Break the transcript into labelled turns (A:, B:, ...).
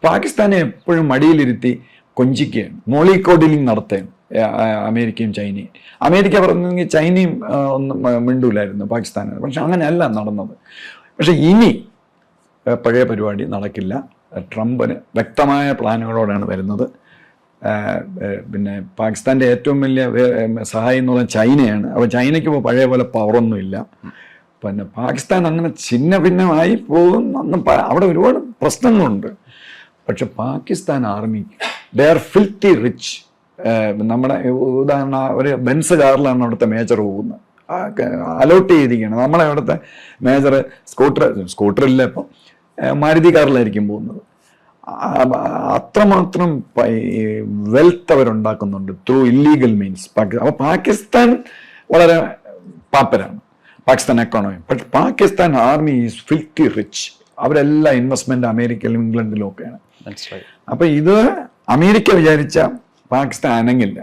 A: പാകിസ്ഥാനെ എപ്പോഴും മടിയിലിരുത്തി കൊഞ്ചിക്കുകയാണ്, മോളിക്കോഡിലിംഗ് നടത്തുകയാണ് അമേരിക്കയും ചൈനയും. അമേരിക്ക പറഞ്ഞെങ്കിൽ ചൈനയും ഒന്നും മിണ്ടൂലായിരുന്നു പാകിസ്ഥാന്. പക്ഷെ അങ്ങനെയല്ല നടന്നത്. പക്ഷെ ഇനി പഴയ പരിപാടി നടക്കില്ല. ട്രംപിന് വ്യക്തമായ പ്ലാനുകളോടാണ് വരുന്നത്. പിന്നെ പാകിസ്ഥാൻ്റെ ഏറ്റവും വലിയ സഹായം എന്ന് പറഞ്ഞാൽ ചൈനയാണ്. അപ്പോൾ ചൈനയ്ക്ക് ഇപ്പോൾ പഴയ പോലെ പവറൊന്നുമില്ല. പിന്നെ പാകിസ്ഥാൻ അങ്ങനെ ഛിന്ന ഭിന്നമായി പോകും. അവിടെ ഒരുപാട് പ്രശ്നങ്ങളുണ്ട്. പക്ഷെ Pakistan army they are filthy rich. നമ്മുടെ ഉദാഹരണം ഒരു ബെൻസ് കാറിലാണ് അവിടുത്തെ മേജർ പോകുന്നത്, അലോട്ട് ചെയ്തിരിക്കുകയാണ്. നമ്മളെ അവിടുത്തെ മേജർ സ്കൂട്ടറില്ല, ഇപ്പം മാരുതി കാറിലായിരിക്കും പോകുന്നത്. അത്രമാത്രം വെൽത്ത് അവരുണ്ടാക്കുന്നുണ്ട് ത്രൂ ഇല്ലീഗൽ മീൻസ്. അപ്പോൾ പാകിസ്ഥാൻ വളരെ പാപ്പരാണ്, പാകിസ്ഥാൻ എക്കോണമി. പക്ഷെ Pakistan army is filthy rich. അവരെല്ലാം ഇൻവെസ്റ്റ്മെന്റ് അമേരിക്കയിലും ഇംഗ്ലണ്ടിലും ഒക്കെയാണ്. അപ്പൊ ഇത് അമേരിക്ക വിചാരിച്ച പാകിസ്ഥാൻ അനങ്ങില്ല.